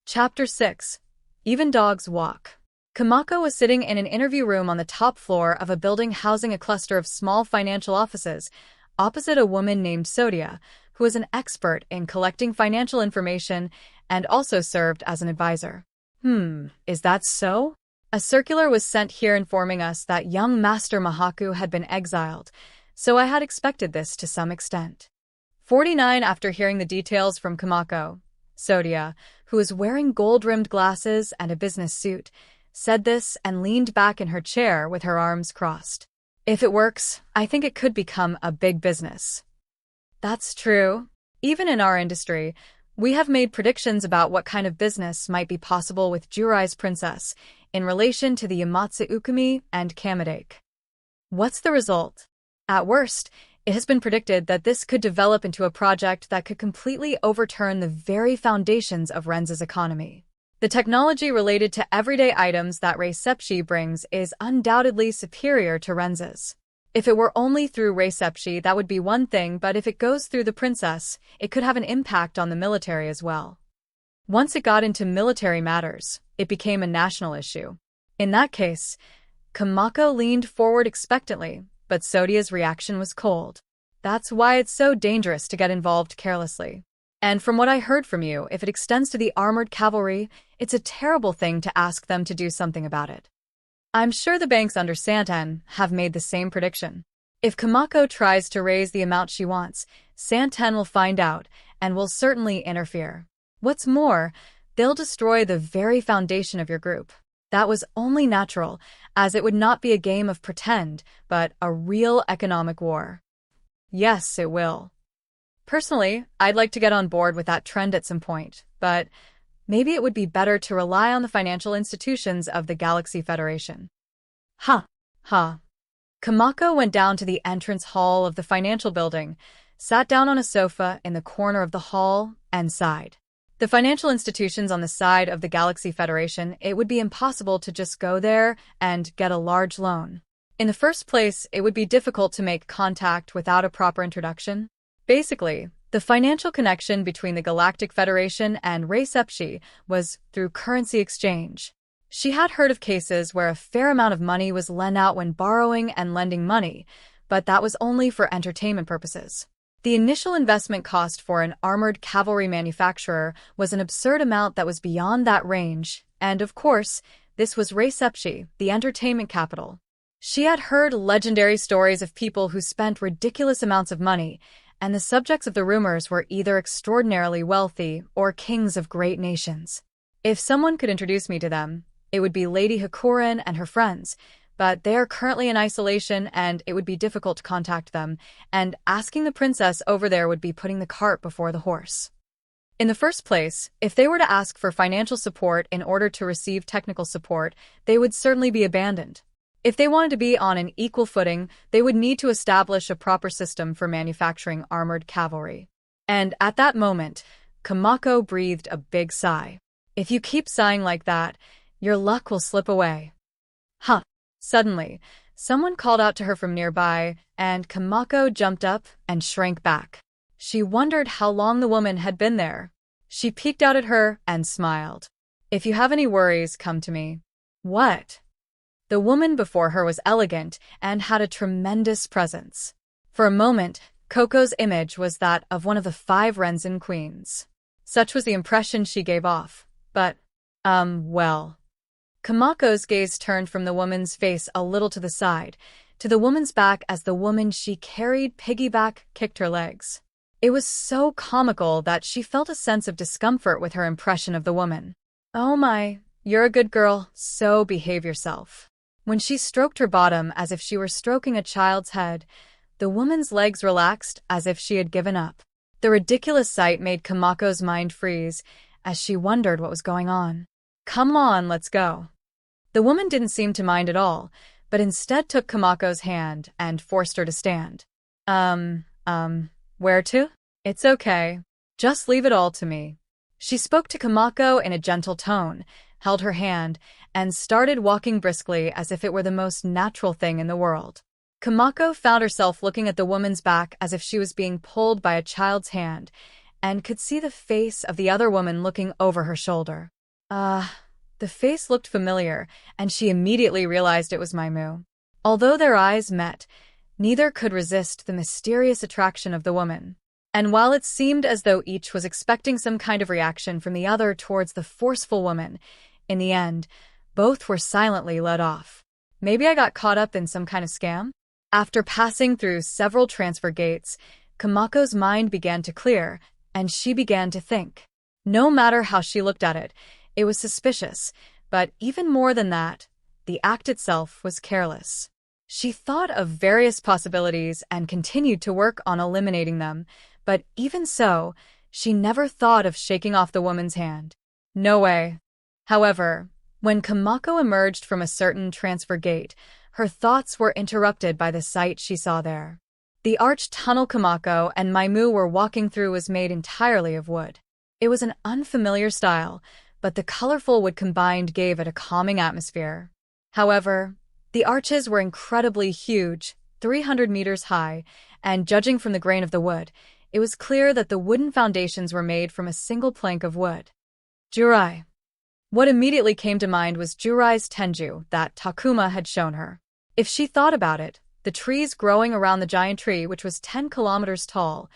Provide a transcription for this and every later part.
Chapter 6. Even Dogs Walk. Kamako was sitting in an interview room on the top floor of a building housing a cluster of small financial offices, opposite a woman named Sodia, who was an expert in collecting financial information and also served as an advisor. Is that so? A circular was sent here informing us that young Master Mahaku had been exiled, so I had expected this to some extent. 49 After hearing the details from Kamako, Sodia, who was wearing gold-rimmed glasses and a business suit, said this and leaned back in her chair with her arms crossed. If it works, I think it could become a big business. That's true. Even in our industry, we have made predictions about what kind of business might be possible with Jurai's princess in relation to the Yamatsu Ukumi and Kamidake. What's the result? At worst, it has been predicted that this could develop into a project that could completely overturn the very foundations of Renza's economy. The technology related to everyday items that Reisepshi brings is undoubtedly superior to Renza's. If it were only through Reisepshi, that would be one thing, but if it goes through the princess, it could have an impact on the military as well. Once it got into military matters, it became a national issue. In that case, Kamako leaned forward expectantly, but Sodia's reaction was cold. That's why it's so dangerous to get involved carelessly. And from what I heard from you, if it extends to the armored cavalry, it's a terrible thing to ask them to do something about it. I'm sure the banks under Santen have made the same prediction. If Kamako tries to raise the amount she wants, Santen will find out and will certainly interfere. What's more, they'll destroy the very foundation of your group. That was only natural, as it would not be a game of pretend, but a real economic war. Yes, it will. Personally, I'd like to get on board with that trend at some point, but maybe it would be better to rely on the financial institutions of the Galaxy Federation. Kamako went down to the entrance hall of the financial building, sat down on a sofa in the corner of the hall, and sighed. The financial institutions on the side of the Galaxy Federation, it would be impossible to just go there and get a large loan. In the first place, it would be difficult to make contact without a proper introduction. Basically, the financial connection between the Galactic Federation and Reisepshi was through currency exchange. She had heard of cases where a fair amount of money was lent out when borrowing and lending money, but that was only for entertainment purposes. The initial investment cost for an armored cavalry manufacturer was an absurd amount that was beyond that range, and of course, this was Reisepshi, the entertainment capital. She had heard legendary stories of people who spent ridiculous amounts of money, and the subjects of the rumors were either extraordinarily wealthy or kings of great nations. If someone could introduce me to them, it would be Lady Hakurin and her friends, but they are currently in isolation and it would be difficult to contact them, and asking the princess over there would be putting the cart before the horse. In the first place, if they were to ask for financial support in order to receive technical support, they would certainly be abandoned. If they wanted to be on an equal footing, they would need to establish a proper system for manufacturing armored cavalry. And at that moment, Kamako breathed a big sigh. If you keep sighing like that, your luck will slip away. Suddenly, someone called out to her from nearby, and Kamako jumped up and shrank back. She wondered how long the woman had been there. She peeked out at her and smiled. If you have any worries, come to me. What? The woman before her was elegant and had a tremendous presence. For a moment, Coco's image was that of one of the 5 Renzen queens. Such was the impression she gave off. But, well. Kamako's gaze turned from the woman's face a little to the side, to the woman's back as the woman she carried piggyback kicked her legs. It was so comical that she felt a sense of discomfort with her impression of the woman. Oh my, you're a good girl, so behave yourself. When she stroked her bottom as if she were stroking a child's head, the woman's legs relaxed as if she had given up. The ridiculous sight made Kamako's mind freeze as she wondered what was going on. Come on, let's go. The woman didn't seem to mind at all, but instead took Kamako's hand and forced her to stand. Where to? It's okay. Just leave it all to me. She spoke to Kamako in a gentle tone, held her hand, and started walking briskly as if it were the most natural thing in the world. Kamako found herself looking at the woman's back as if she was being pulled by a child's hand, and could see the face of the other woman looking over her shoulder. The face looked familiar, and she immediately realized it was Maimu. Although their eyes met, neither could resist the mysterious attraction of the woman. And while it seemed as though each was expecting some kind of reaction from the other towards the forceful woman, in the end, both were silently led off. Maybe I got caught up in some kind of scam? After passing through several transfer gates, Kamako's mind began to clear, and she began to think. No matter how she looked at it, it was suspicious, but even more than that, the act itself was careless. She thought of various possibilities and continued to work on eliminating them, but even so, she never thought of shaking off the woman's hand. No way. However, when Kamako emerged from a certain transfer gate, her thoughts were interrupted by the sight she saw there. The arched tunnel Kamako and Maimu were walking through was made entirely of wood. It was an unfamiliar style, but the colorful wood combined gave it a calming atmosphere. However, the arches were incredibly huge, 300 meters high, and judging from the grain of the wood, it was clear that the wooden foundations were made from a single plank of wood. Jurai. What immediately came to mind was Jurai's tenju that Takuma had shown her. If she thought about it, the trees growing around the giant tree, which was 10 kilometers tall,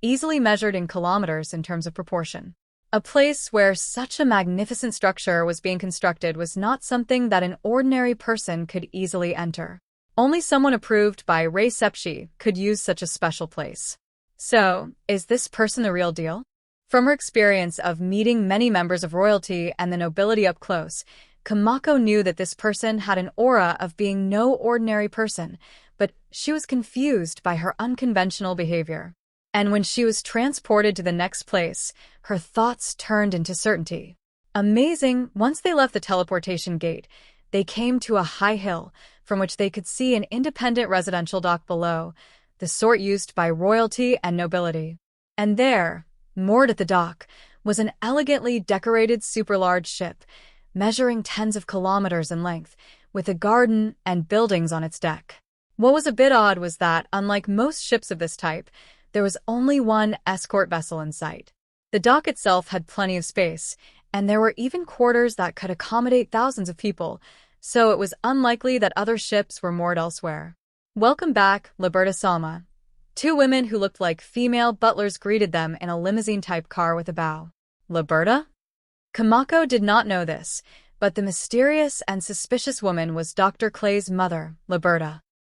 easily measured in kilometers in terms of proportion. A place where such a magnificent structure was being constructed was not something that an ordinary person could easily enter. Only someone approved by Rei Sepshi could use such a special place. So, is this person the real deal? From her experience of meeting many members of royalty and the nobility up close, Kamako knew that this person had an aura of being no ordinary person, but she was confused by her unconventional behavior. And when she was transported to the next place, her thoughts turned into certainty. Amazing, once they left the teleportation gate, they came to a high hill, from which they could see an independent residential dock below, the sort used by royalty and nobility. And there, moored at the dock, was an elegantly decorated super-large ship, measuring tens of kilometers in length, with a garden and buildings on its deck. What was a bit odd was that, unlike most ships of this type, there was only one escort vessel in sight. The dock itself had plenty of space, and there were even quarters that could accommodate thousands of people, so it was unlikely that other ships were moored elsewhere. Welcome back, Liberta Salma. Two women who looked like female butlers greeted them in a limousine-type car with a bow. Liberta? Kamako did not know this, but the mysterious and suspicious woman was Dr. Clay's mother, Liberta.